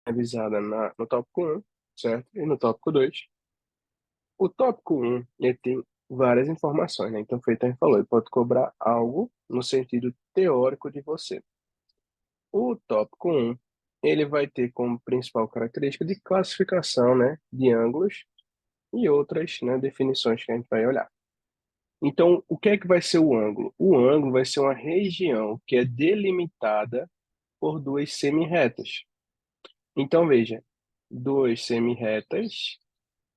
revisada no tópico 1, certo? E no tópico 2. O tópico 1, ele tem várias informações, né? Então, feito a gente falou, ele pode cobrar algo no sentido teórico de você. O tópico 1, ele vai ter como principal característica de classificação, né, de ângulos e outras, né, definições que a gente vai olhar. Então, o que é que vai ser o ângulo? O ângulo vai ser uma região que é delimitada por duas semirretas. Então, veja, duas semirretas,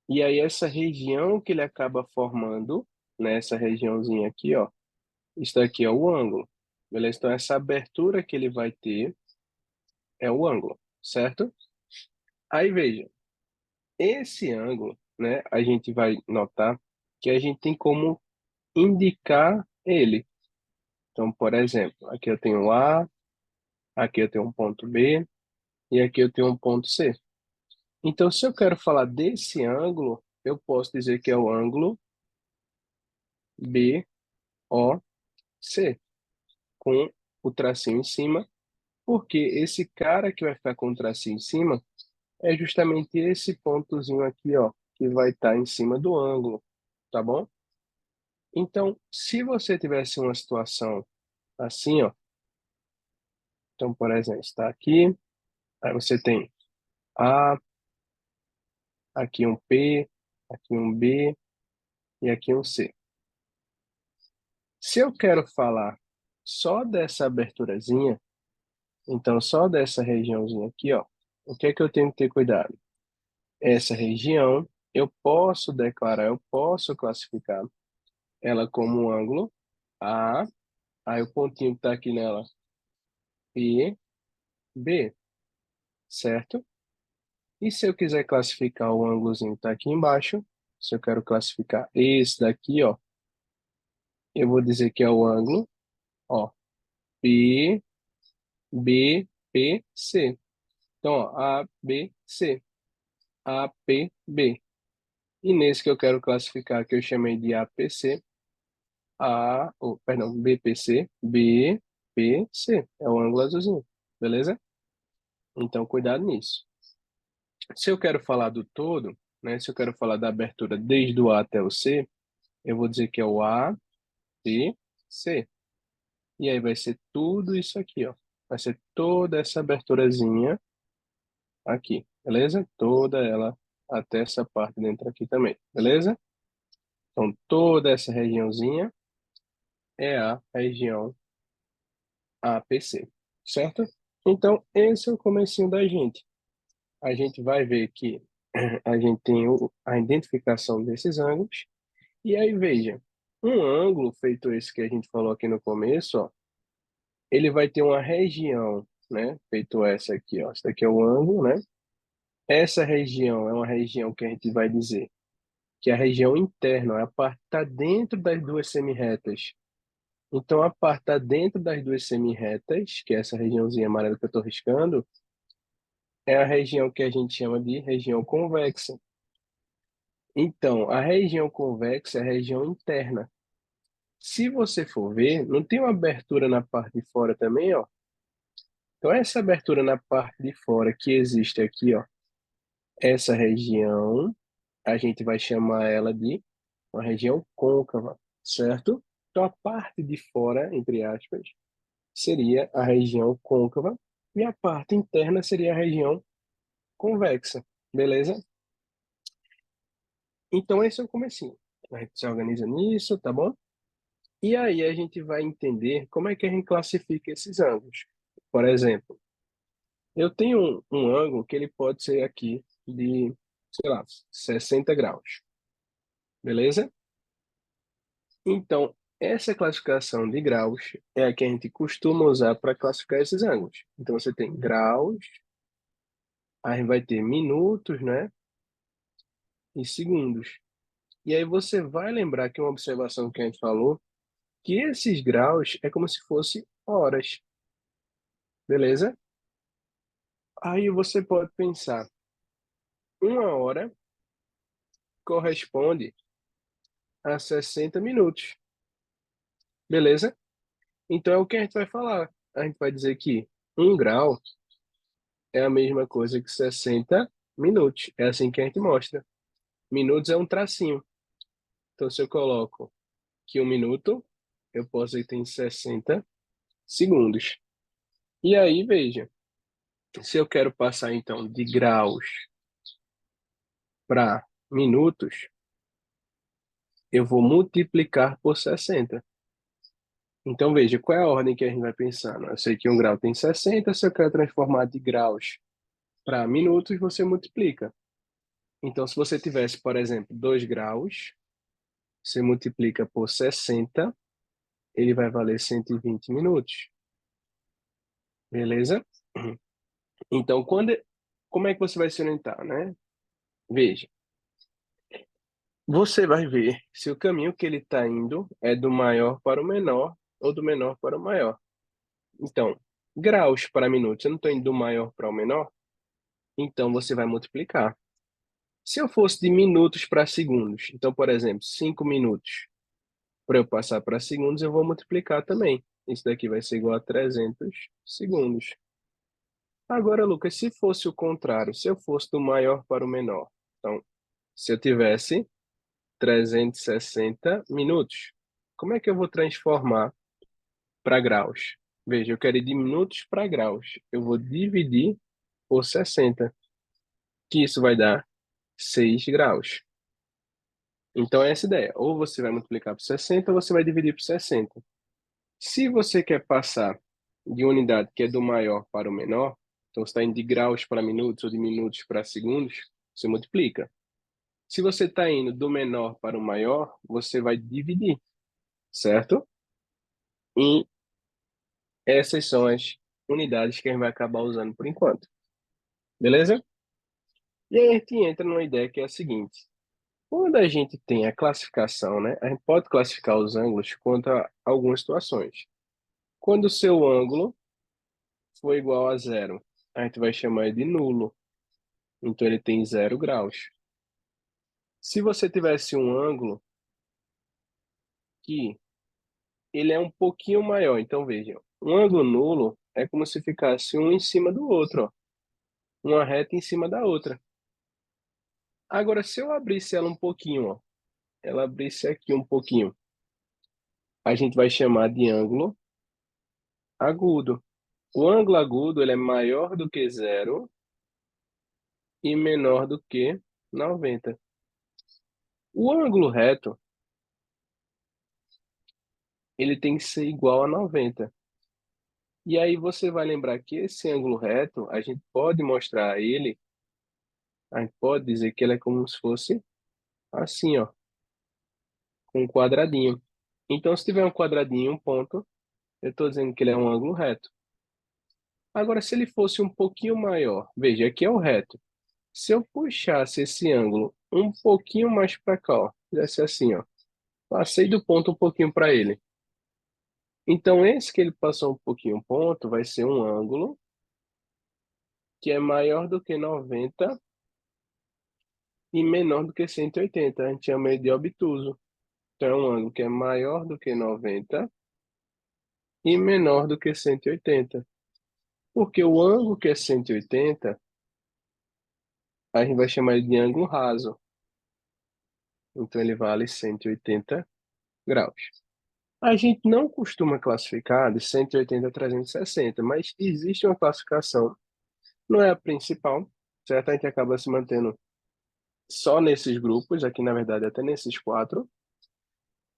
e aí essa região que ele acaba formando, né, essa regiãozinha aqui, ó, isso daqui é o ângulo. Beleza? Então, essa abertura que ele vai ter é o ângulo, certo? Aí, veja, esse ângulo, né, a gente vai notar que a gente tem como indicar ele. Então, por exemplo, aqui eu tenho A, aqui eu tenho um ponto B e aqui eu tenho um ponto C. Então, se eu quero falar desse ângulo, eu posso dizer que é o ângulo BOC, com o tracinho em cima, porque esse cara que vai ficar com o tracinho em cima é justamente esse pontozinho aqui, ó, que vai estar em cima do ângulo, tá bom? Então, se você tivesse uma situação assim, ó, então, por exemplo, está aqui, aí você tem A, aqui um P, aqui um B e aqui um C. Se eu quero falar só dessa aberturazinha, então só dessa regiãozinha aqui, ó, o que é que eu tenho que ter cuidado? Essa região, eu posso declarar, eu posso classificar ela como um ângulo A, aí o pontinho que está aqui nela, P, B, certo? E se eu quiser classificar o ângulozinho que está aqui embaixo, se eu quero classificar esse daqui, ó, eu vou dizer que é o ângulo, ó, P, B, P, C. Então, ó, A, B, C, A, P, B. E nesse que eu quero classificar, que eu chamei de APC, perdão, BPC, BPC. É o ângulo azulzinho, beleza? Então, cuidado nisso. Se eu quero falar do todo, né, se eu quero falar da abertura desde o A até o C, eu vou dizer que é o A, B, C. E aí vai ser tudo isso aqui, ó. Vai ser toda essa aberturazinha aqui, beleza? Toda ela até essa parte dentro aqui também, beleza? Então, toda essa regiãozinha é a região APC, certo? Então, esse é o comecinho da gente. A gente vai ver que a gente tem a identificação desses ângulos. E aí, veja, um ângulo feito esse que a gente falou aqui no começo, ó, ele vai ter uma região, né? Feito essa aqui, ó. Essa daqui é o ângulo, né? Essa região é uma região que a gente vai dizer que é a região interna, é a parte que está dentro das duas semirretas. Então, a parte está dentro das duas semirretas, que é essa regiãozinha amarela que eu estou riscando, é a região que a gente chama de região convexa. Então, a região convexa é a região interna. Se você for ver, não tem uma abertura na parte de fora também, ó. Então, essa abertura na parte de fora que existe aqui, ó, essa região, a gente vai chamar ela de uma região côncava, certo? Então, a parte de fora, entre aspas, seria a região côncava e a parte interna seria a região convexa, beleza? Então, esse é o comecinho. A gente se organiza nisso, tá bom? E aí a gente vai entender como é que a gente classifica esses ângulos. Por exemplo, eu tenho um ângulo que ele pode ser aqui de, sei lá, 60 graus, beleza? Então, essa classificação de graus é a que a gente costuma usar para classificar esses ângulos. Então, você tem graus, aí vai ter minutos, né? E segundos. E aí você vai lembrar que uma observação que a gente falou, que esses graus é como se fosse horas, beleza? Aí você pode pensar, uma hora corresponde a 60 minutos, beleza? Então é o que a gente vai falar. A gente vai dizer que um grau é a mesma coisa que 60 minutos. É assim que a gente mostra. Minutos é um tracinho. Então, se eu coloco que 1 minuto, eu posso dizer que tem 60 segundos. E aí, veja, se eu quero passar, então, de graus para minutos, eu vou multiplicar por 60. Então, veja, qual é a ordem que a gente vai pensando? Eu sei que 1 grau tem 60, se eu quero transformar de graus para minutos, você multiplica. Então, se você tivesse, por exemplo, 2 graus, você multiplica por 60, ele vai valer 120 minutos. Beleza? Então, como é que você vai se orientar, né? Veja, você vai ver se o caminho que ele está indo é do maior para o menor ou do menor para o maior. Então, graus para minutos, eu não estou indo do maior para o menor, então você vai multiplicar. Se eu fosse de minutos para segundos, então, por exemplo, 5 minutos, para eu passar para segundos, eu vou multiplicar também. Isso daqui vai ser igual a 300 segundos. Agora, Lucas, se fosse o contrário, se eu fosse do maior para o menor, então, se eu tivesse 360 minutos, como é que eu vou transformar para graus? Veja, eu quero ir de minutos para graus. Eu vou dividir por 60, que isso vai dar 6 graus. Então, é essa a ideia. Ou você vai multiplicar por 60 ou você vai dividir por 60. Se você quer passar de unidade que é do maior para o menor, então você está indo de graus para minutos ou de minutos para segundos, você multiplica. Se você está indo do menor para o maior, você vai dividir, certo? E essas são as unidades que a gente vai acabar usando por enquanto. Beleza? E aí a gente entra numa ideia que é a seguinte. Quando a gente tem a classificação, né, a gente pode classificar os ângulos quanto a algumas situações. Quando o seu ângulo for igual a zero, a gente vai chamar ele de nulo. Então ele tem 0 graus. Se você tivesse um ângulo que ele é um pouquinho maior, então veja, um ângulo nulo é como se ficasse um em cima do outro, ó, uma reta em cima da outra. Agora, se eu abrisse ela um pouquinho, ó, ela abrisse aqui um pouquinho, a gente vai chamar de ângulo agudo. O ângulo agudo ele é maior do que zero e menor do que 90. O ângulo reto ele tem que ser igual a 90. E aí você vai lembrar que esse ângulo reto, a gente pode dizer que ele é como se fosse assim, ó, com um quadradinho. Então, se tiver um quadradinho e um ponto, eu estou dizendo que ele é um ângulo reto. Agora, se ele fosse um pouquinho maior, veja, aqui é o reto. Se eu puxasse esse ângulo um pouquinho mais para cá, ó, fizesse assim, ó, passei do ponto um pouquinho para ele. Então, esse que ele passou um pouquinho o ponto vai ser um ângulo que é maior do que 90 e menor do que 180. A gente chama ele de obtuso. Então, é um ângulo que é maior do que 90 e menor do que 180. Porque o ângulo que é 180, a gente vai chamar ele de ângulo raso. Então, ele vale 180 graus. A gente não costuma classificar de 180 a 360, mas existe uma classificação. Não é a principal, certo? A gente acaba se mantendo só nesses grupos, aqui na verdade até nesses quatro,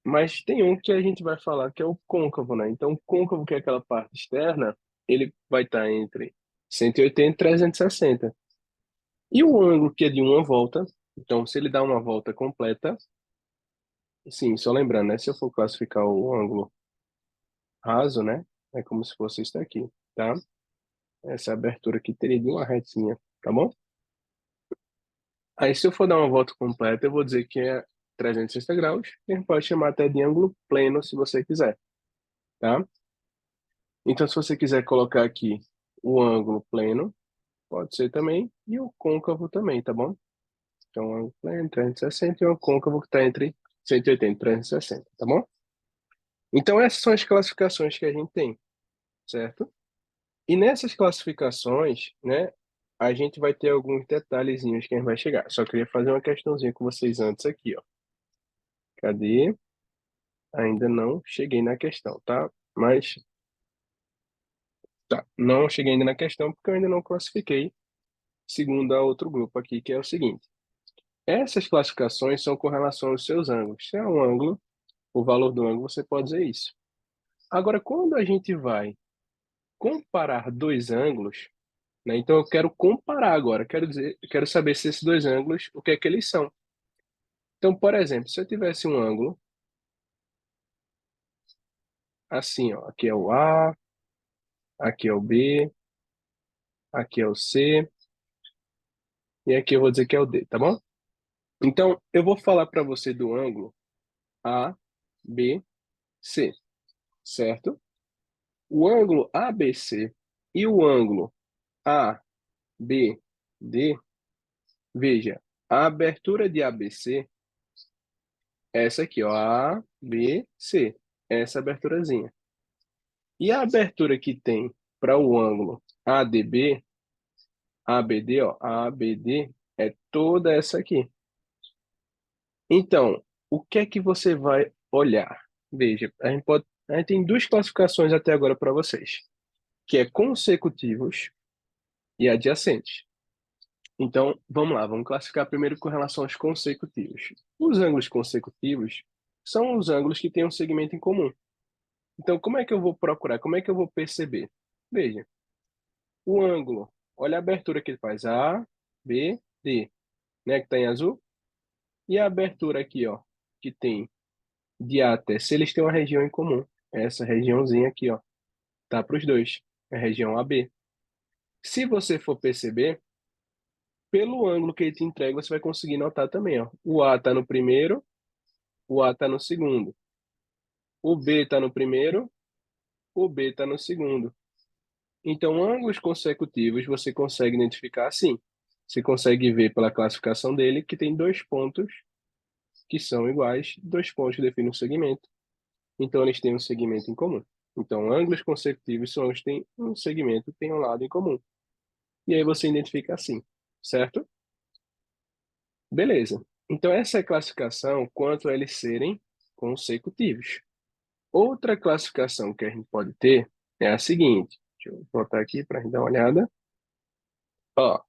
mas tem um que a gente vai falar que é o côncavo, né? Então, o côncavo, que é aquela parte externa, ele vai estar entre 180 e 360. E o ângulo, que é de uma volta, então, se ele dá uma volta completa, sim, só lembrando, né? Se eu for classificar o ângulo raso, né? É como se fosse isso daqui, tá? Essa abertura aqui teria de uma retinha, tá bom? Aí, se eu for dar uma volta completa, eu vou dizer que é 360 graus, e a gente pode chamar até de ângulo pleno, se você quiser, tá? Então, se você quiser colocar aqui o ângulo pleno, pode ser também, e o côncavo também, tá bom? Então, o ângulo pleno, 360, e o côncavo que está entre 180 e 360, tá bom? Então, essas são as classificações que a gente tem, certo? E nessas classificações, né, a gente vai ter alguns detalhezinhos que a gente vai chegar. Só queria fazer uma questãozinha com vocês antes aqui, ó. Cadê? Ainda não cheguei na questão, tá? Mas, tá, não cheguei ainda na questão porque eu ainda não classifiquei, segundo a outro grupo aqui, que é o seguinte. Essas classificações são com relação aos seus ângulos. Se é um ângulo, o valor do ângulo, você pode dizer isso. Agora, quando a gente vai comparar dois ângulos, né? Então eu quero comparar agora, quero saber se esses dois ângulos, o que é que eles são. Então, por exemplo, se eu tivesse um ângulo assim, ó, aqui é o A, aqui é o B, aqui é o C, e aqui eu vou dizer que é o D, tá bom? Então, eu vou falar para você do ângulo A, B, C, certo? O ângulo ABC e o ângulo ABD, veja, a abertura de ABC é essa aqui, ó, ABC, essa aberturazinha. E a abertura que tem para o ângulo ADB, ABD, ó, ABD é toda essa aqui. Então, o que é que você vai olhar? Veja, a gente tem duas classificações até agora para vocês, que é consecutivos e adjacentes. Então, vamos lá, vamos classificar primeiro com relação aos consecutivos. Os ângulos consecutivos são os ângulos que têm um segmento em comum. Então, como é que eu vou procurar? Como é que eu vou perceber? Veja, o ângulo, olha a abertura que ele faz, A, B, D, né, que está em azul, e a abertura aqui, ó, que tem de A até C, eles têm uma região em comum. Essa regiãozinha aqui, ó, tá para os dois, é a região AB. Se você for perceber, pelo ângulo que ele te entrega, você vai conseguir notar também, ó. O A está no primeiro, o A está no segundo. O B está no primeiro, o B está no segundo. Então, ângulos consecutivos você consegue identificar assim. Você consegue ver pela classificação dele que tem dois pontos que são iguais, dois pontos que definem um segmento. Então, eles têm um segmento em comum. Então, ângulos consecutivos são os que têm um segmento, têm um lado em comum. E aí você identifica assim, certo? Beleza. Então, essa é a classificação quanto a eles serem consecutivos. Outra classificação que a gente pode ter é a seguinte. Deixa eu botar aqui para a gente dar uma olhada. Ó,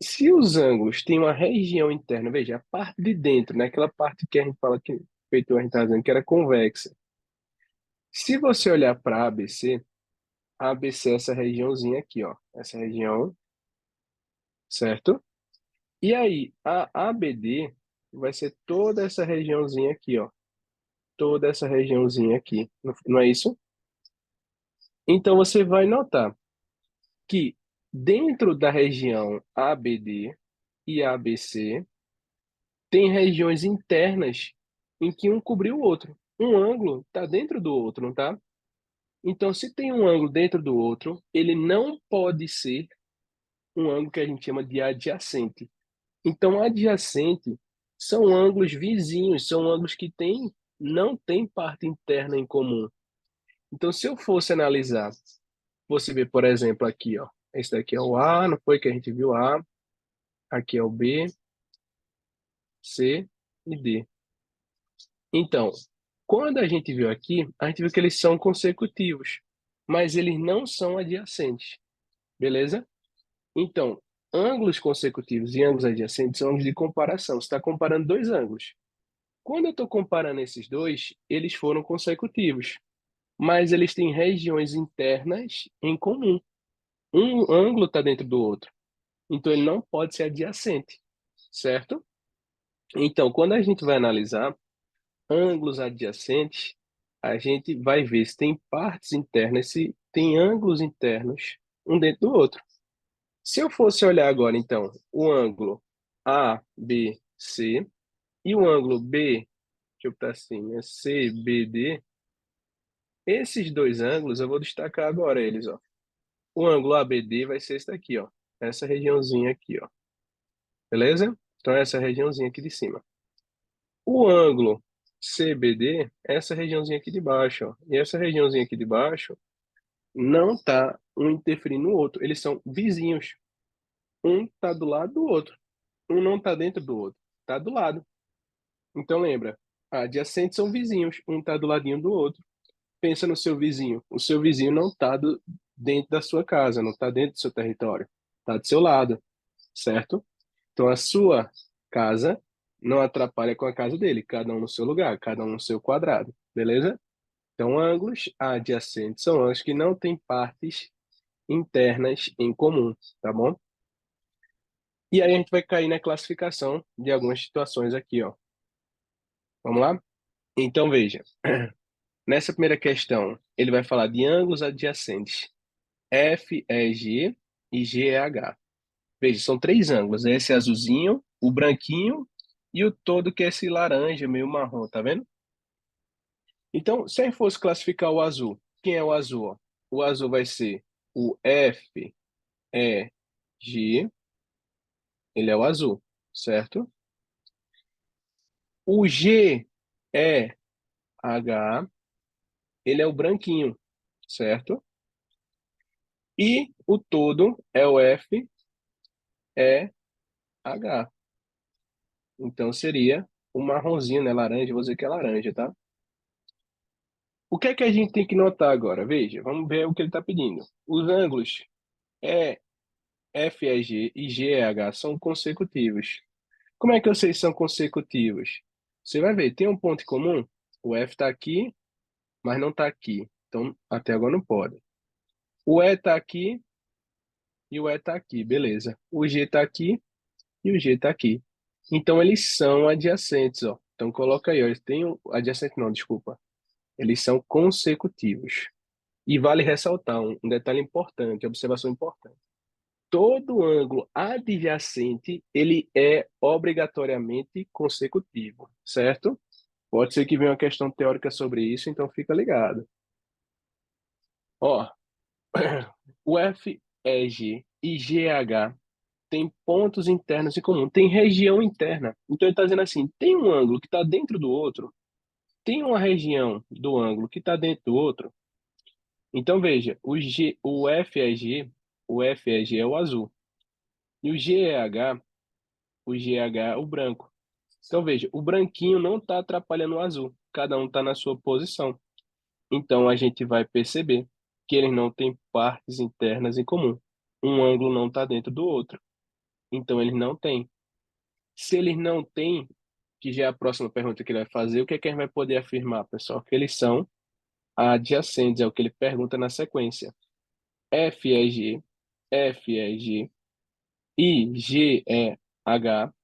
se os ângulos têm uma região interna, veja, a parte de dentro, né, aquela parte que a gente fala que feito a gente está dizendo que era convexa. Se você olhar para a ABC é essa regiãozinha aqui, ó, essa região, certo? E aí, a ABD vai ser toda essa regiãozinha aqui, ó, toda essa regiãozinha aqui, não é isso? Então você vai notar que dentro da região ABD e ABC tem regiões internas em que um cobriu o outro. Um ângulo está dentro do outro, não tá? Então, se tem um ângulo dentro do outro, ele não pode ser um ângulo que a gente chama de adjacente. Então, adjacente são ângulos vizinhos, são ângulos que não têm parte interna em comum. Então, se eu fosse analisar, você vê, por exemplo, aqui, ó, esse daqui é o A, não foi que a gente viu A, aqui é o B, C e D. Então, quando a gente viu aqui, a gente viu que eles são consecutivos, mas eles não são adjacentes, beleza? Então, ângulos consecutivos e ângulos adjacentes são ângulos de comparação. Você está comparando dois ângulos. Quando eu estou comparando esses dois, eles foram consecutivos, mas eles têm regiões internas em comum. Um ângulo está dentro do outro, então ele não pode ser adjacente, certo? Então, quando a gente vai analisar ângulos adjacentes, a gente vai ver se tem partes internas, se tem ângulos internos um dentro do outro. Se eu fosse olhar agora, então, o ângulo ABC e o ângulo B, deixa eu botar assim, né, CBD, esses dois ângulos eu vou destacar agora eles, ó. O ângulo ABD vai ser esse daqui, ó, essa regiãozinha aqui, ó. Beleza? Então, essa regiãozinha aqui de cima. O ângulo CBD é essa regiãozinha aqui de baixo, ó. E essa regiãozinha aqui de baixo não está um interferindo no outro. Eles são vizinhos. um está do lado do outro. Um não está dentro do outro, está do lado. Então lembra, adjacentes são vizinhos, um está do ladinho do outro. Pensa no seu vizinho. O seu vizinho não está dentro da sua casa, não está dentro do seu território, está do seu lado, certo? Então a sua casa não atrapalha com a casa dele, cada um no seu lugar, cada um no seu quadrado, beleza? Então ângulos adjacentes são ângulos que não têm partes internas em comum, tá bom? E aí a gente vai cair na classificação de algumas situações aqui, ó. Vamos lá? Então veja, nessa primeira questão, ele vai falar de ângulos adjacentes. F é G e G é H. Veja, são três ângulos. Esse azulzinho, o branquinho e o todo que é esse laranja, meio marrom, tá vendo? Então, se a gente fosse classificar o azul, quem é o azul? Ó? O azul vai ser o F, E, G, ele é o azul, certo? O G, E, H, ele é o branquinho, certo? E o todo é o F, E, H. Então seria o marronzinho, né? Laranja, vou dizer que é laranja, tá? O que é que a gente tem que notar agora? Veja, vamos ver o que ele está pedindo. Os ângulos FEG e GEH são consecutivos. Como é que eu sei se são consecutivos? Você vai ver, tem um ponto em comum? O F está aqui, mas não está aqui. Então, até agora não pode. O E está aqui e o E está aqui, beleza. O G está aqui e o G está aqui. Então, eles são adjacentes, ó. Então, coloca aí, ó. Eles têm adjacente não, desculpa. Eles são consecutivos. E vale ressaltar um detalhe importante, observação importante. Todo ângulo adjacente, ele é obrigatoriamente consecutivo, certo? Pode ser que venha uma questão teórica sobre isso, então fica ligado. Ó, o FEG e GH tem pontos internos em comum, tem região interna. Então ele está dizendo assim, tem um ângulo que está dentro do outro, tem uma região do ângulo que está dentro do outro. Então veja, o FEG é o azul. E o GH é o branco. Então veja, o branquinho não está atrapalhando o azul. Cada um está na sua posição. Então a gente vai perceber que eles não têm partes internas em comum. Um ângulo não está dentro do outro. Então eles não têm. Se eles não têm, que já é a próxima pergunta que ele vai fazer, o que é que a gente vai poder afirmar, pessoal? Que eles são adjacentes, é o que ele pergunta na sequência. FEG, FEG e GEH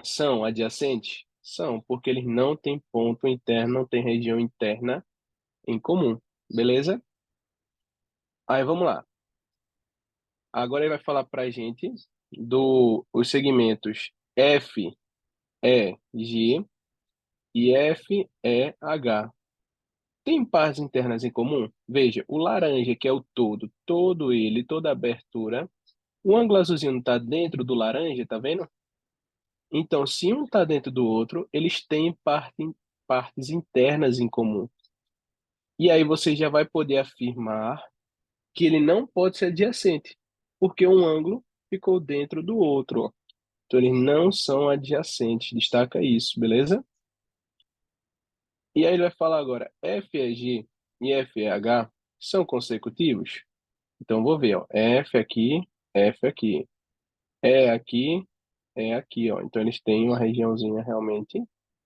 são adjacentes? São, porque eles não têm ponto interno, não têm região interna em comum. Beleza? Aí vamos lá. Agora ele vai falar para a gente os segmentos F, E, G e F, E, H. Tem partes internas em comum? Veja, o laranja, que é o todo ele, toda a abertura. O ângulo azulzinho não está dentro do laranja, tá vendo? Então, se um está dentro do outro, eles têm partes internas em comum. E aí você já vai poder afirmar que ele não pode ser adjacente, porque um ângulo ficou dentro do outro, ó. Então, eles não são adjacentes. Destaca isso, beleza? E aí ele vai falar agora, FEG e FEH são consecutivos? Então, vou ver, ó. F aqui. É aqui, é aqui, ó. Então, eles têm uma regiãozinha realmente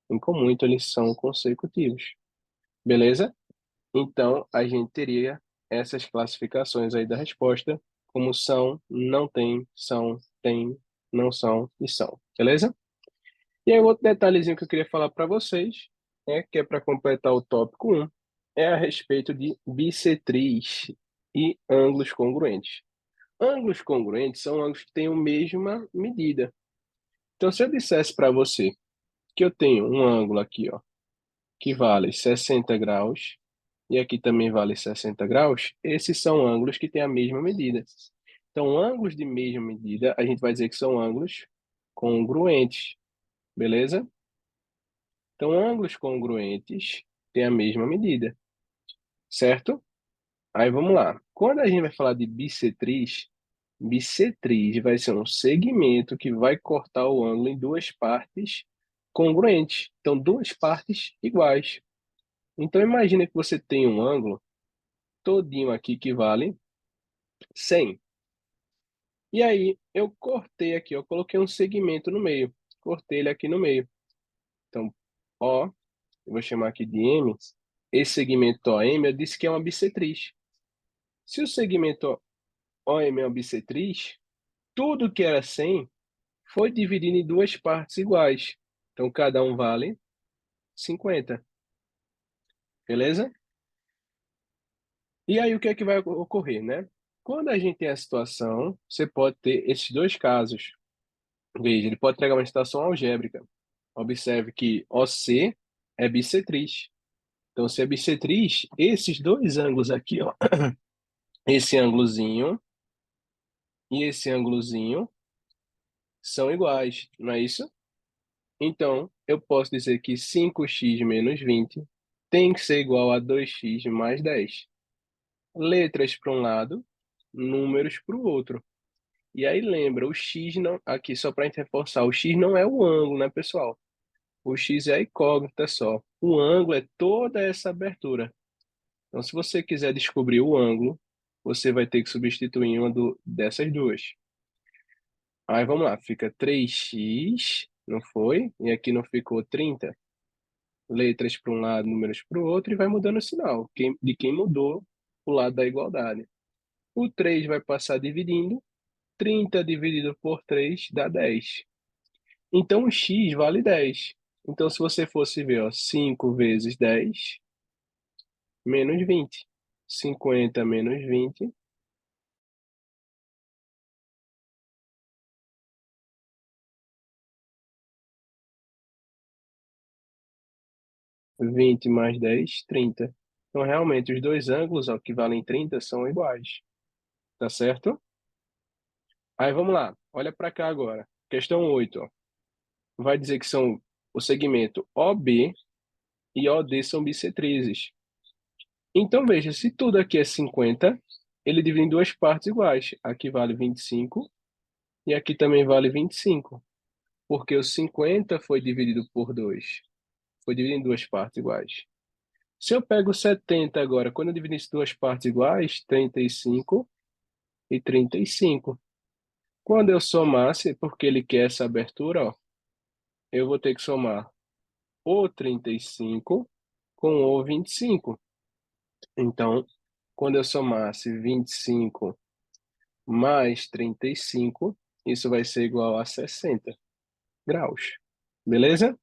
em comum, então eles são consecutivos. Beleza? Então, a gente teria essas classificações aí da resposta, como são, não tem, não são e são. Beleza? E aí, outro detalhezinho que eu queria falar para vocês, que é para completar o tópico um, é a respeito de bissetriz e ângulos congruentes. Ângulos congruentes são ângulos que têm a mesma medida. Então, se eu dissesse para você que eu tenho um ângulo aqui, ó, que vale 60 graus, e aqui também vale 60 graus, esses são ângulos que têm a mesma medida. Então, ângulos de mesma medida, a gente vai dizer que são ângulos congruentes, beleza? Então, ângulos congruentes têm a mesma medida, certo? Aí vamos lá. Quando a gente vai falar de bissetriz, Bissetriz vai ser um segmento que vai cortar o ângulo em duas partes congruentes. Então, duas partes iguais. Então, imagine que você tem um ângulo todinho aqui que vale 100. E aí, eu cortei aqui, eu coloquei um segmento no meio. Cortei ele aqui no meio. Então, O, eu vou chamar aqui de M. Esse segmento OM, eu disse que é uma bissetriz. Se o segmento OM é uma bissetriz, tudo que era 100 foi dividido em duas partes iguais. Então, cada um vale 50. Beleza? E aí, o que é que vai ocorrer, né? Quando a gente tem a situação, você pode ter esses dois casos. Veja, ele pode pegar uma situação algébrica. Observe que OC é bissetriz. Então, se é bissetriz, esses dois ângulos aqui, ó, esse ângulozinho e esse ângulozinho são iguais, não é isso? Então, eu posso dizer que 5x menos 20 tem que ser igual a 2x mais 10. Letras para um lado, números para o outro. E aí lembra, o x não, aqui só para a gente reforçar, o x não é o ângulo, né, pessoal? O x é a incógnita só. O ângulo é toda essa abertura. Então, se você quiser descobrir o ângulo, você vai ter que substituir uma dessas duas. Aí vamos lá, fica 3x, não foi? E aqui não ficou 30. Letras para um lado, números para o outro, e vai mudando o sinal de quem mudou o lado da igualdade. O 3 vai passar dividindo, 30 dividido por 3 dá 10. Então, o x vale 10. Então, se você fosse ver, ó, 5 vezes 10, menos 20. 50 menos 20, 20 mais 10, 30. Então, realmente, os dois ângulos, ó, que valem 30 são iguais. Tá certo? Aí, vamos lá. Olha para cá agora. Questão 8, ó. Vai dizer que são o segmento OB e OD são bissetrizes. Então, veja, se tudo aqui é 50, ele divide em duas partes iguais. Aqui vale 25 e aqui também vale 25, porque o 50 foi dividido por 2. Foi dividido em duas partes iguais. Se eu pego 70 agora, quando eu divido em duas partes iguais, 35 e 35. Quando eu somasse, porque ele quer essa abertura, ó, eu vou ter que somar o 35 com o 25. Então, quando eu somasse 25 mais 35, isso vai ser igual a 60 graus. Beleza?